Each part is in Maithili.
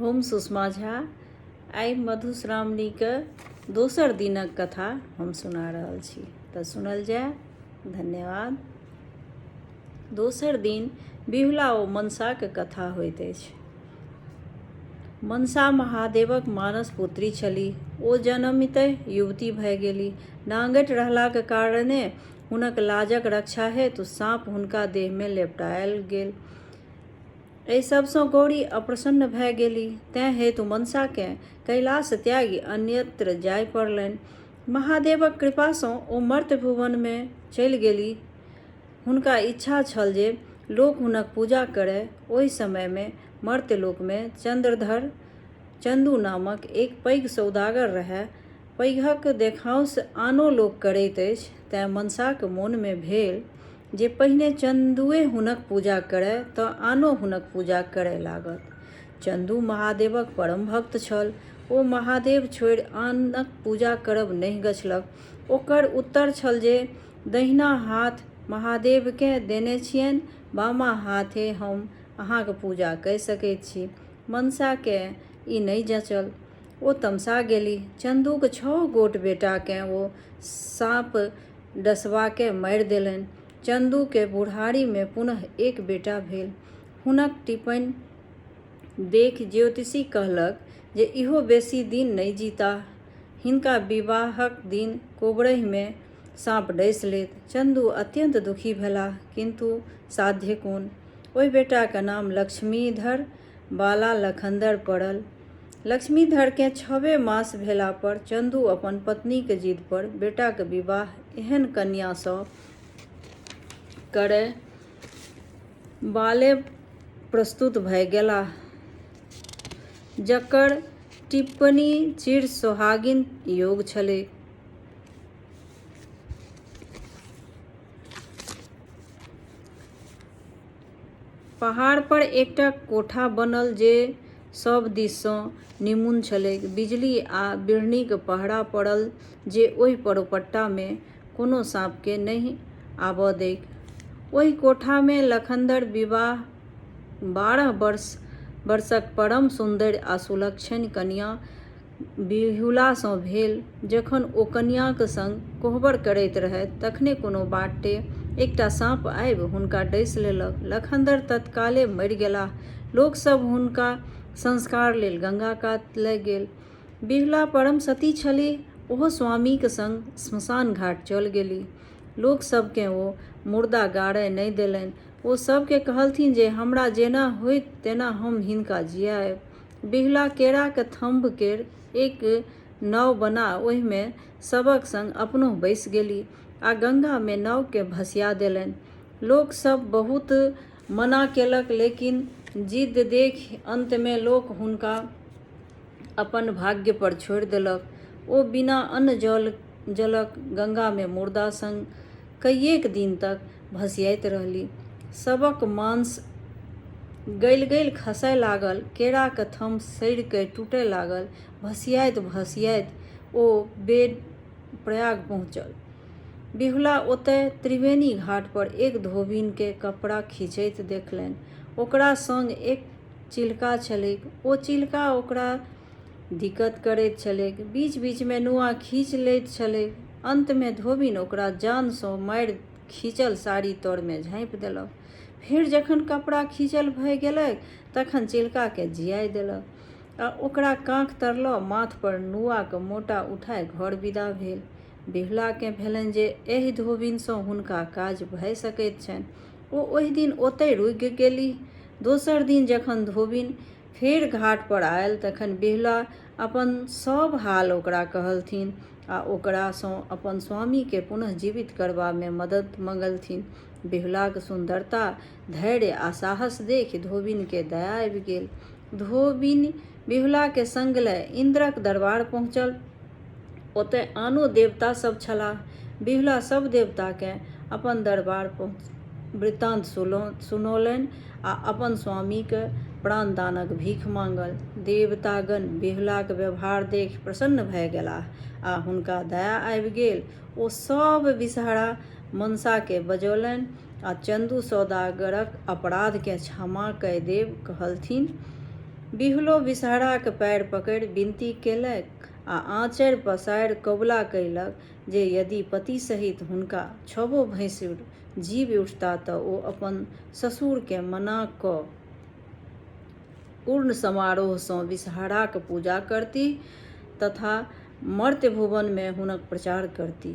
हम सुषमा झा आइ मधुश्रावणी के दोसर दिनक कथा हम सुना रहल छी तऽ सुनल जाय। धन्यवाद। दोसर दिन बिहुला ओ मनसाक कथा होइत अछि। मनसा महादेवक मानस पुत्री छलीह। ओ जन्मतः युवती भए गेलीह। नांगट रहलाक कारणे हुनक लाजक रक्षा हेतु साँप हुनका देह में लेपटायल गेल। एहि सबसँ गौरी अप्रसन्न भए गेली। तेँ हेतु मनसाकेँ कैलाश त्यागी अन्यत्र जाय पड़लनि। महादेवक कृपासँ ओ मर्त्य भुवनमे चलि गेलीह। हुनका इच्छा छल जे लोक हुनक पूजा करय। ओहि समयमे मर्त्यलोकमे चंद्रधर चंदू नामक एक पैघ सौदागर रहय। पैघक देखाउँस आनो लोक करैत अछि, तेँ मनसाक मोनमे भेल जे पहिने चंदूए हुनक पूजा करय तऽ आनो हुनक पूजा करय लागत। चंदू महादेवक परम भक्त छल। ओ महादेव छोड़ि आनक पूजा करब नहि गछलक। ओकर उत्तर छल जे दहिना हाथ महादेवकेँ देने छियनि, बामा हाथे हम अहाँक पूजा कऽ सकैत छी। मनसाकेँ ई नहि जँचल। ओ तमसा गेलीह। चंदूक 6 गोट बेटाकेँ ओ साँप डसबाके मारि देलनि। चंदूके बुढ़ारीमे पुनः एक बेटा भेल। हुनक टिप्पणी देखि ज्योतिषी कहलक जे इहो बेसी दिन नहि जीताह। हिनका विवाहक दिन कोबरहिमे साँप डसि लेत। चंदू अत्यंत दुखी भेलाह, किंतु साध्य कोन। ओहि बेटाक नाम लक्ष्मीधर बाला लखनदर पड़ल। लक्ष्मीधरकेँ 6 मास भेला पर चंदू अपन पत्नीक जिद पर बेटाक विवाह एहन कन्यासँ करय बाले प्रस्तुत भए गेलाह, जकर टिप्पणी चिर सोहागिन योग छलैक। पहाड़ पर एकटा कोठा बनल जे सब दिससँ निमुन छलैक। बिजली आ बिढ़नीक पहरा पड़ल जे ओहि परोपट्टामे कोनो साँपकेँ नहि आबय दैक। ओहि कोठामे लखनदर विवाह 12 वर्षक परम सुन्दर आ सुलक्षण कन्या बिहुलासँ भेल। जखन ओ कन्याक संग कोहबर करैत रहथि, तखने कोनो बाटे एकटा साँप आबि हुनका डसि लेलक। लखनदर तत्काले मरि गेलाह। लोक सब हुनका संस्कार लेल गंगा कात लए गेल। बिहुला परम सती छलीह। ओहो स्वामीक संग श्मशान घाट चल गेलीह। लोक सबकेँ ओ मुर्दा गाड़य नहि देलनि। ओ सबके कहलथिन जे हमरा जेना होइत तेना हम हिनका जियाएब। बिहुला केराक थंभ केर एक नाव बना ओहिमे सबक संग अपनो बैसि गेलीह आ गंगामे नावकेँ भसिया देलनि। लोक सब बहुत मना केलक, लेकिन जिद्द देखि अंतमे लोक हुनका अपन भाग्य पर छोड़ि देलक। ओ बिना अन्न जलक गंगामे मुर्दा संग कईएक दिन तक भसियाइत रहलीह। सबक मांस गलि खसय लागल। केराक थंभ सड़ि कऽ टूटय लागल। भसियाइत भसियाइत ओ बेर प्रयाग पहुँचल। बिहुला ओतय त्रिवेणी घाट पर एक धोबीनकेँ कपड़ा खींचैत देखलनि। ओकरा संग एक चिल्का छलैक। ओ चिल्का ओकरा दिक्कत करैत छलैक, बीच बीचमे नुआ खींच लैत छलैक। अंतमे धोबीन ओकरा जानसँ मारि खींचल साड़ी तरमे झाँपि देलक। फेर जखन कपड़ा खींचल भए गेलैक, तखन चिल्काकेँ जियाए देलक आ ओकरा काख तरलऽ माथ पर नुआक मोटा उठाए घर विदा भेल। बिहुलाकेँ भेलनि जे एहि धोबीनसँ हुनका काज भए सकैत छनि। ओ ओहि दिन ओतय रुकि गेलीह। दोसर दिन जखन धोबीन फेर घाट पर आयल, तखन बिहुला अपन सब हाल ओकरा कहलथिन आ ओकरासँ अपन स्वामीकेँ पुनः जीवित करबामे मदद मंगलथिन। बिहुलाक सुंदरता, धैर्य आ साहस देखि धोबीनकेँ दया आबि गेल। धोबीन बिहुलाके संग लए इंद्रक दरबार पहुँचल। ओतय आनो देवता सब छलाह। बिहुला सब देवताकेँ अपन दरबार वृत्तांत सुनौलनि आ अपन स्वामीक प्राणदानक भीख मांगल। देवतागण बिहुलाक व्यवहार देखि प्रसन्न भए गेलाह आ हुनका दया आबि गेल। ओ सब विषहरा मनसाकेँ बजौलनि आ चंदू सौदागरक अपराधकेँ क्षमा कऽ देब कहलथिन। बिहुलो विषहराक पैर पकड़ि विनती केलक आ आँचरि पसारि कबुला कयलक जे यदि पति सहित हुनका 6 भैंसुर जीव उठता तऽ ओ अपन ससुरकेँ मना कऽ पूर्ण समारोहसँ विषहराक पूजा करती तथा मर्त्य भुवनमे हुनक प्रचार करती।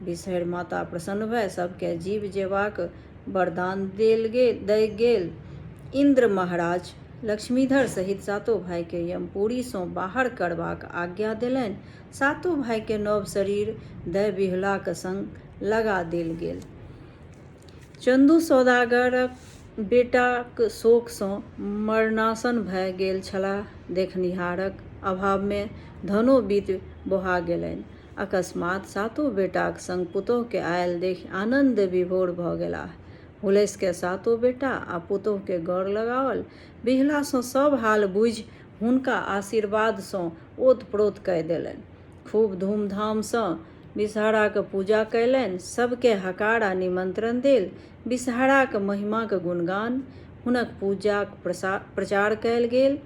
विषहरि माता प्रसन्न भऽ सबके जीव जेबाक वरदान दय गेल। इंद्र महाराज लक्ष्मीधर सहित 7 भाइके यमपुरीसँ बाहर करबाक आज्ञा देलनि। 7 भाइके नव शरीर दय बिहुलाक संग लगा देल गेल। चंदू सौदागरक बेटाक शोकसँ मरणासन भऽ गेल छलाह। देखनिहारक अभावमे धनो बीत बोहा गेलनि। अकस्मात 7 बेटाक संग पुतोहके आयल देखि आनन्द विभोर भऽ गेलाह। हुलसिके 7 बेटा आ पुतोहके गौर लगाओल। बिहुलासँ सब हाल बुझि हुनका आशीर्वादसँ ओतप्रोत कऽ देलनि। खूब धूमधामसँ विषहराक पूजा कयलनि। सबके हकार आ निमंत्रण देल। विषहराक महिमाक गुणगान हुनक पूजाक प्रचार कयल गेल।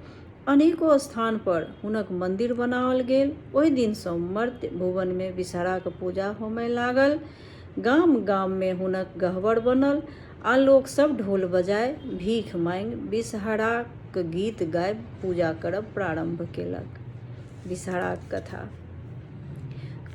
अनेको स्थान पर हुनक मंदिर बनाओल गेल। ओहि दिनसँ मर्त्य भुवनमे विषहराक पूजा होमय लागल। गाम गाममे हुनक गह्वर बनल आ लोक सब ढोल बजाय भीख मांगि विषहराक गीत गाबि पूजा करब प्रारंभ केलक। विषहराक कथा।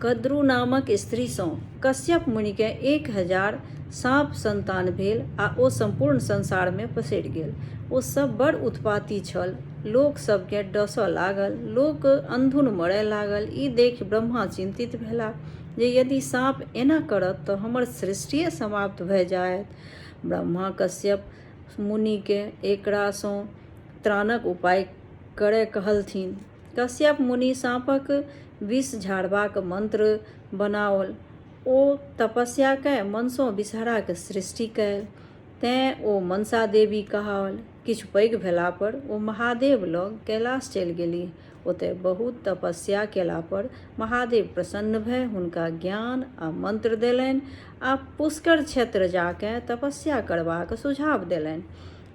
कद्रू नामक स्त्रीसँ कश्यप मुनिके 1000 साँप संतान भेल आ ओ संपूर्ण संसारमे पसरि गेल। ओ सब बड़ उत्पाती छल। लोक सबके डसऽ लागल। लोक अंधुन मरय लागल। ई देखि ब्रह्मा चिंतित भेलाह जे यदि साँप एना करत तऽ हमर सृष्टिए समाप्त भऽ जायत। ब्रह्मा कश्यप मुनिके एकरासँ त्राणक उपाय करय कहलथिन। कश्यप मुनि साँपक विष झाड़बाक मंत्र बनाओल। ओ तपस्या कऽ मनसँ विषहराक सृष्टि कयल। तेँ ओ मनसा देवी कहाओल। किछु पैघ भेला पर ओ महादेव लग कैलाश चलि गेलीह। ओतय बहुत तपस्या केला पर महादेव प्रसन्न भऽ हुनका ज्ञान आ मंत्र देलनि आ पुष्कर क्षेत्र जाकऽ तपस्या करबाक सुझाव देलनि।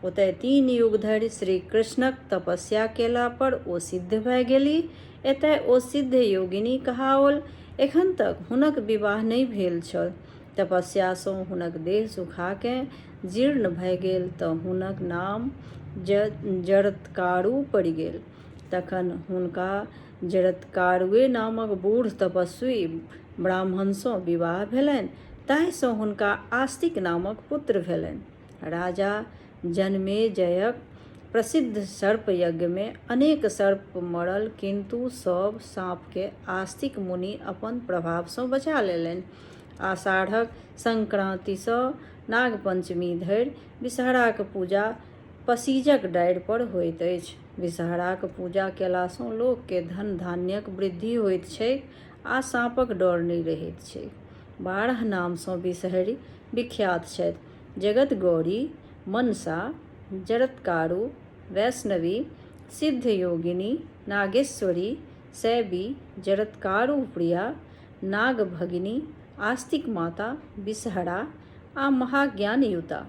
ओतय 3 युग धरि श्री कृष्णक तपस्या केला पर ओ सिद्ध भऽ गेलीह। एतय ओ सिद्ध योगिनी कहाओल। एखन तक हुनक विवाह नहि भेल छल। तपस्यासँ हुनक देह सुखाकऽ जीर्ण भऽ गेल तऽ हुनक नाम जरत्कारु पड़ि गेल। तखन हुनका जरत्कारुए नामक बूढ़ तपस्वी ब्राह्मणसँ विवाह भेलनि। ताहिसँ हुनका आस्तिक नामक पुत्र भेलनि। राजा जनमेजयक प्रसिद्ध सर्प यज्ञमे अनेक सर्प मरल, किंतु सब साँपके आस्तिक मुनि अपन प्रभावसँ बचा लेलनि। आषाढ़क संक्रांतिसँ नागपंचमी धरि विषहराक पूजा पसीजक डारि पर होइत अछि। विषहराक पूजा केलासँ लोकके धन धान्यक वृद्धि होइत छैक आ साँपक डर नहि रहैत छैक। 12 नामसँ विषहरि विख्यात छथि। जगतगौरी, मनसा, जरत्कारु, वैष्णवी, सिद्धयोगिनी, नागेश्वरी, शैवी, जरत्कारु प्रिया, नागभगिनी, आस्तिक माता, विषहरा आ महाज्ञानयुता।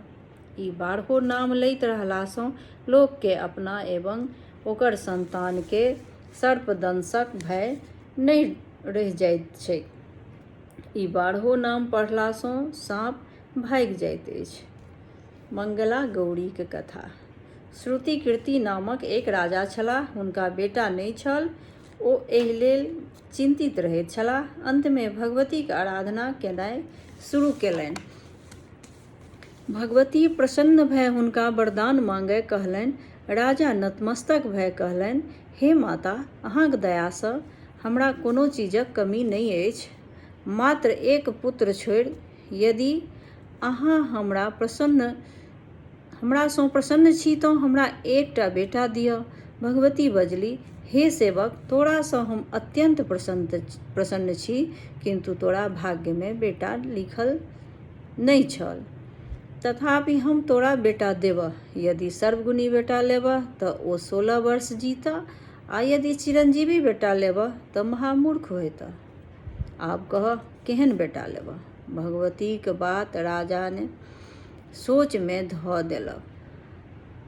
ई 12 नाम लैत रहलासँ लोकके अपना एवं ओकर संतानके सर्पदंशक भय नहि रहि जाइत छैक। ई 12 नाम पढ़लासँ साँप भागि जाइत अछि। मंगला गौरीक कथा। श्रुतिकीर्ति नामक एक राजा छलाह। हुनका बेटा नहि छल। ओ एहि लेल चिंतित रहैत छलाह। अंतमे भगवतीक आराधना केनाइ शुरू केलनि। भगवती प्रसन्न भऽ हुनका वरदान मांगय कहलनि। राजा नतमस्तक भऽ कहलनि, हे माता, अहाँक दयासँ हमरा कोनो चीजक कमी नहि अछि। मात्र एक पुत्र छोड़ि यदि अहाँ हमरासँ प्रसन्न छी तऽ हमरा एकटा बेटा दिअ। भगवती बजली, हे सेवक, तोरासँ हम अत्यंत प्रसन्न छी, किंतु तोरा भाग्यमे बेटा लिखल नहि छल। तथापि हम तोरा बेटा देबह। यदि सर्वगुणी बेटा लेबह तऽ ओ 16 वर्ष जीतऽ आ यदि चिरंजीवी बेटा लेबह तऽ महामूर्ख होयतऽ। आब कह, केहन बेटा लेबह? भगवतीक बात राजा ने सोचमे धऽ देलक।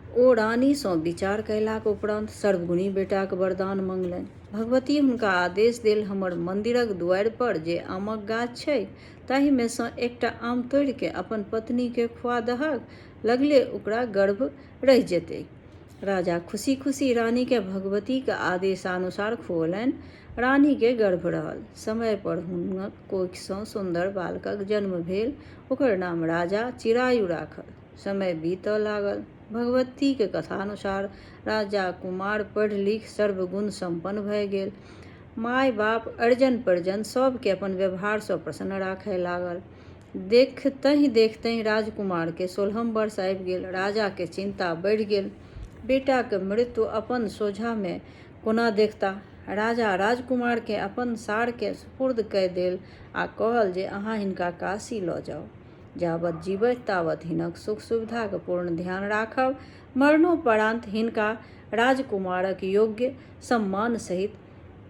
ओ रानी सँ विचार कयलाक उपरांत सर्वगुणी बेटाक वरदान मंगलनि। भगवती हुनका आदेश देल, हमर मंदिरक दुआरि पर जे आमक गाछ छै ताहिमे सँ एकटा आम तोड़ि के अपन पत्नी के खुआ दहक, लगले ओकरा गर्भ रहि जेतैक। राजा खुशी खुशी रानी के भगवती के आदेशानुसार खुओलनि। रानी के गर्भ रहल। समय पर हुनक कोख सँ सुंदर बालकक जन्म भेल। ओकर नाम राजा चिरायु राखल। समय बीतऽ लागल। भगवती के कथानुसार राजा कुमार पढ़ि लिख सर्वगुण संपन्न भए गेल। माय बाप अर्जन परिजन सब के अपन व्यवहार सँ प्रसन्न राखय लागल। देखतहि देखतहि राजकुमार के 16 वर्ष आबि गेल। राजा के चिंता बढ़ि गेल। बेटा के मृत्यु अपन सोझा में कोना देखता। राजा राजकुमार के अपन सार के सुपुर्द कय देल आ कहल जे अहाँ हिनका काशी लऽ जाउ। जाबत जीवैत ताबत हिनक सुख सुविधाक पूर्ण ध्यान राखब। मरणोपरांत हिनका राजकुमारक योग्य सम्मान सहित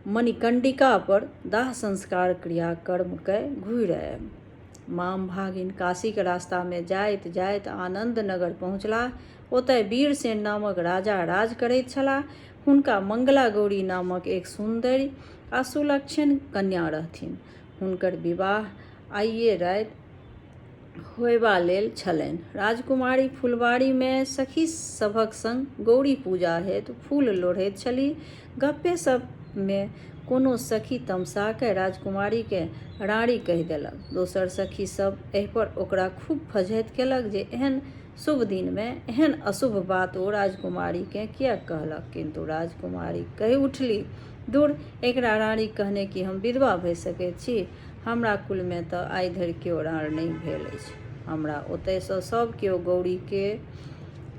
मणिकर्णिका पर दाह संस्कार क्रियाकर्म कय घुरि आयब। माम भागिन काशी के रास्ता में जाइत जाइत आनंद नगर पहुँचलाह। ओतय वीरसेन नामक राजा राज करैत छलाह। हुनका मंगला गौरी नामक एक सुंदरी आ सुलक्षण कन्या रहथिन। हुनकर विवाह आइए राति होयबा लेल छलनि। राजकुमारी फुलबाड़ी में सखी सभक संग गौरी पूजा हेतु फूल लोढ़ैत छलीह। गप्पे सब में कोनो सखी तमसा कऽ राजकुमारी के रानी कहि देलक। दोसर सखी सब एहि पर ओकरा खूब फजहत केलक जे एहन शुभ दिन में एहन अशुभ बात ओ राजकुमारी के किएक कहलक। किंतु राजकुमारी कहि उठली, दूर, एकरा रानी कहने कि हम विधवा भऽ सकैत छी। हमरा कुल में तऽ आइ धरि केओ रानी नहि भेल अछि। हमरा ओतय सँ सब केओ गौरी के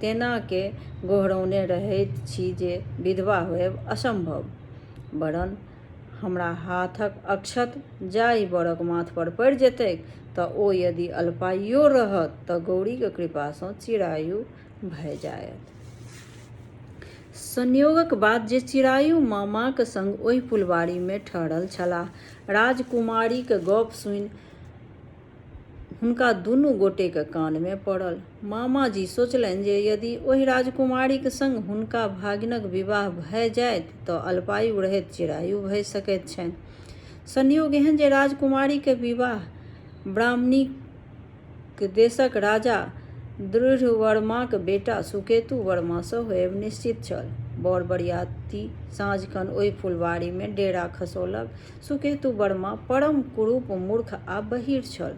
तेना के गोहरौने रहैत छी जे विधवा होयब असंभव। वरन हमरा हाथक अक्षत जाहि बरक माथ पर पड़ि जेतैक तऽ ओ यदि अल्पायुओ रहत तऽ गौरीक कृपा सँ चिरायु भऽ जायत। संयोगक बात जे चिरायु मामाक संग ओहि फुलबाड़ी में ठहरल छलाह। राजकुमारीक गप सुनि हुनका दुनू गोटेक कान में पड़ल। मामाजी सोचलनि जे यदि ओहि राजकुमारीक संग हुनका भागिनक विवाह भऽ जायत तऽ अल्पायु रहैत चिरायु भऽ सकैत छनि। संयोग एहन जे राजकुमारी के विवाह ब्राह्मणिक देशक राजा दृढ़वर्माक बेटा सुकेतु वर्मा सँ होयब निश्चित छल। बर बरियाती साँझखन ओहि फुलबाड़ी में डेरा खसौलक। सुकेतु वर्मा परम कुरूप मूर्ख आ बहिर छल।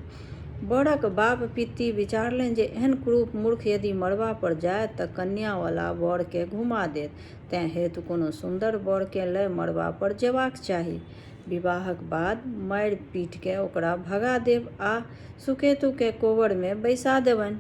बरक बाप पित्ती विचारलनि जे एहन कुरूप मूर्ख यदि मरबा पर जायत तऽ कन्या वाला बर के घुमा देत। तें हेतु कोनो सुंदर बर के लय मरबा पर जेबाक चाही। विवाहक बाद मारि पीट के ओकरा भगा देब आ सुकेतु के कोहबर में बैसा देबनि।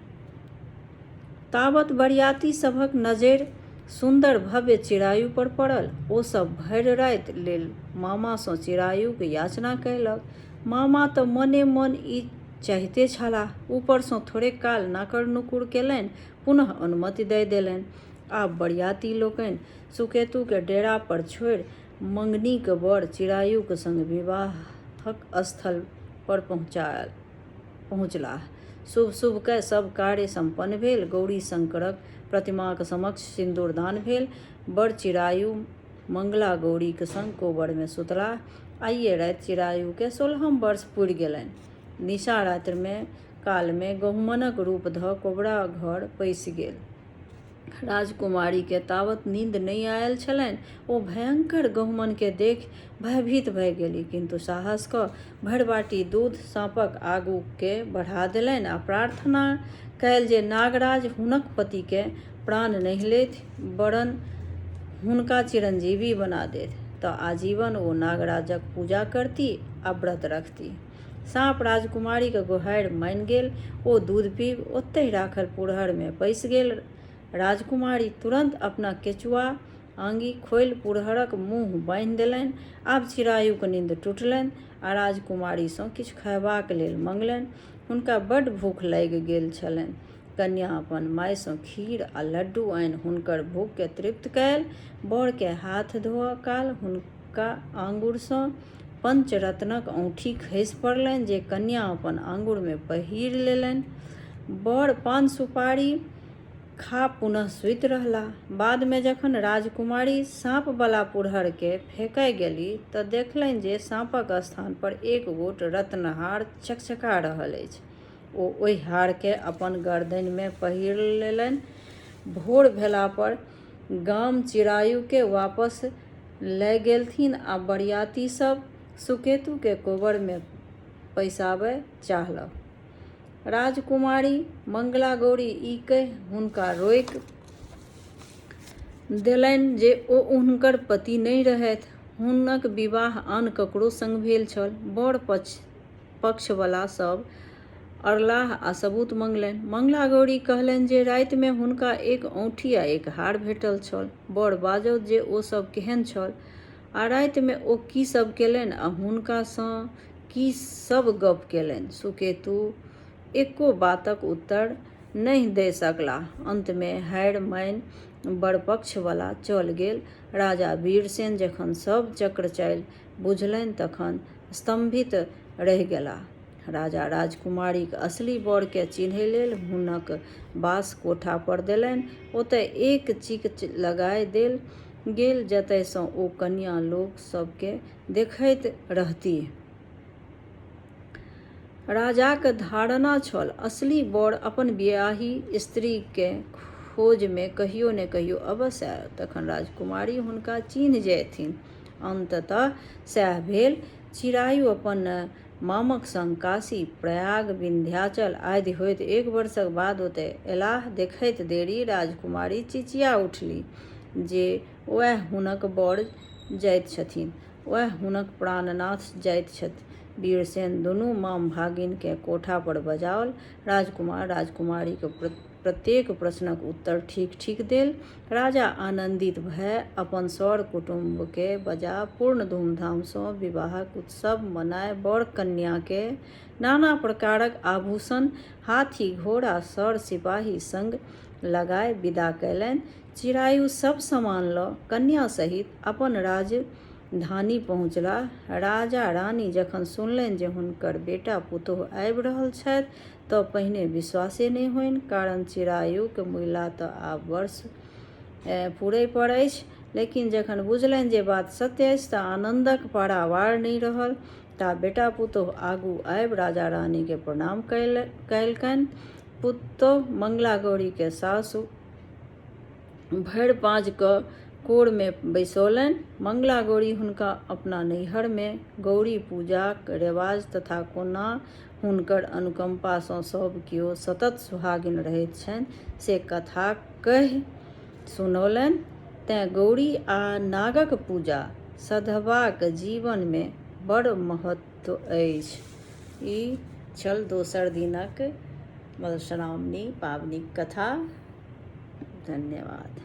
ताबत बरियाती सभक नजरि सुंदर भव्य चिरायु पर पड़ल। ओ सब भरि राति लेल मामा सँ चिरायुक याचना कयलक। मामा तऽ मने मन ई चाहिते छलाह। ऊपर सँ थोड़े काल नाकर नुकुर केलनि, पुनः अनुमति दय देलनि। आब बरियाती लोकनि सुकेतु के डेरा पर छोड़ि मंगनीक बर चिरायुक संग विवाहक स्थल पर पहुँचलाह। शुभ शुभ कय सब कार्य संपन्न भेल। गौरी शंकरक प्रतिमाक समक्ष सिंदूरदान भेल। बड़ चिरायु मंगला गौरीक संग कोहबर में सुतलाह। आइए राति चिरायु के 16 वर्ष पुरि गेलनि। निशा रात्रि में काल में गहुमनक रूप धऽ कोबरा घर पैसि गेल। राजकुमारी के तावत नींद नहि आयल छलनि। ओ भयंकर गहुमन के देखि भयभीत भऽ गेलीह, किंतु साहस कऽ भरि बाटी दूध साँपक आगू के बढ़ा देलनि आ प्रार्थना कयल जे नागराज हुनक पति के प्राण नहि लेथि, वरन हुनका चिरंजीवी बना देथि तऽ आजीवन ओ नागराजक पूजा करती आ व्रत रखती। साँप राजकुमारी के गुहारि मानि गेल। ओ दूध पीब ओतहि राखल पुरहर में पैसि गेल। राजकुमारी तुरंत अपना केचुआ आंगी खोलि पुरहरक मुँह बान्हि देलनि। आब चिरायुक नींद टूटलनि आ राजकुमारी सँ किछु खयबाक लेल मंगलनि। हुनका बड्ड भूख लागि गेल छलनि। कन्या अपन माय सँ खीर आ लड्डू आनि हुनकर भूख के तृप्त कयल। बर के हाथ धोअ काल हुनका आँगुर सँ पंचरत्नक औँठी खसि पड़लनि जे कन्या अपन आँगुर में पहिर लेलनि। बर पान सुपारी खा पुनः सुति रहला। बाद में जखन राजकुमारी साँप वाला पुरहर के फेंकय गेली तऽ देखलनि जे साँपक स्थान पर एक गोट रत्नहार चकचका रहल अछि। ओ ओहि हार के अपन गर्दनि में पहिर लेलनि। भोर भेला पर गाम चिरायु के वापस लय गेलथिन आ बरियाती सब सुकेतु के कोबर में पैसाबय चाहलक। राजकुमारी मंगला गौरी ई कहि हुनका रोकि देलनि जे ओ हुनकर पति नहि रहथि। हुनक विवाह आन ककरो संग भेल छल। बड़ पक्षवला सब अरलाह आ सबूत मंगलनि। मंगला गौरी कहलनि जे राति में हुनका एक औँठी आ एक हार भेटल छल। बड़ बाजौथ जे ओ सब केहन छल आ राति में ओ की सब केलनि आ हुनका सँ की सब गप केलनि। सुकेतु एको बातक उत्तर नहि दे सकलाह। अंत में हारि मानि बड़पक्षवला चल गेल। राजा वीरसेन जखन सब चक्र चालि बुझलनि तखन स्तंभित रहि गेलाह। राजा राजकुमारीक असली बर के चिन्है लेल हुनक वास कोठा पर देलनि। ओतय एक चीक लगाय देल गेल जतय सँ ओ कन्या लोक सब के देखैत रहतीह। राजाक धारणा छल असली बर अपन बियाही स्त्री के खोज में कहियो ने कहियो अवश्य आयत, तखन राजकुमारी हुनका चिन्ह जयथिन। अंततः सएह भेल। चिरायु अपन मामक संग काशी, प्रयाग, विंध्याचल आदि होइत 1 वर्षक बाद ओतय अयलाह। देखैत देरी राजकुमारी चिचिया उठली जे वैह हुनक बर जाइत छथिन, वैह हुनक प्राणनाथ जाइत छथि। वीरसेन दुनू माम भागिन के कोठा पर बजाओल। राजकुमार राजकुमारी के प्रत्येक प्रश्नक उत्तर ठीक ठीक देल। राजा आनन्दित भय अपन सर कुटुम्ब के बजा पूर्ण धूमधाम सँ विवाहक उत्सव मनाय बर कन्या के नाना प्रकारक आभूषण, हाथी घोड़ा सर सिपाही संग लगाय विदा कयलनि। चिरायु सब सामान लऽ कन्या सहित अपन राजधानी पहुँचलाह। राजा रानी जखन सुनलनि जे हुनकर बेटा पुतोह आबि रहल छथि तऽ पहिने विश्वासे नहि होनि, कारण चिरायुक मुइला तऽ आब वर्ष पूरय पर अछि। लेकिन जखन बुझलनि जे बात सत्य अछि तऽ आनन्दक पारावार नहि रहल। ता बेटा पुतोह आगू आबि राजा रानी के प्रणाम कयलकनि। पुतोह मंगला गौरी के सासु भरि पाँज क कोर में बैसौलनि। मंगला गौरी हुनका अपना नैहर में गौरी पूजाक रेवाज तथा कोना हुनकर अनुकंपा सँ सब कियो सतत सुहागिन रहैत छनि से कथा कहि सुनौलनि। तें गौरी आ नागक पूजा सधबाक जीवन में बड़ महत्व अछि। ई छल दोसर दिनक मधुश्रावणी पाबनिक कथा। धन्यवाद।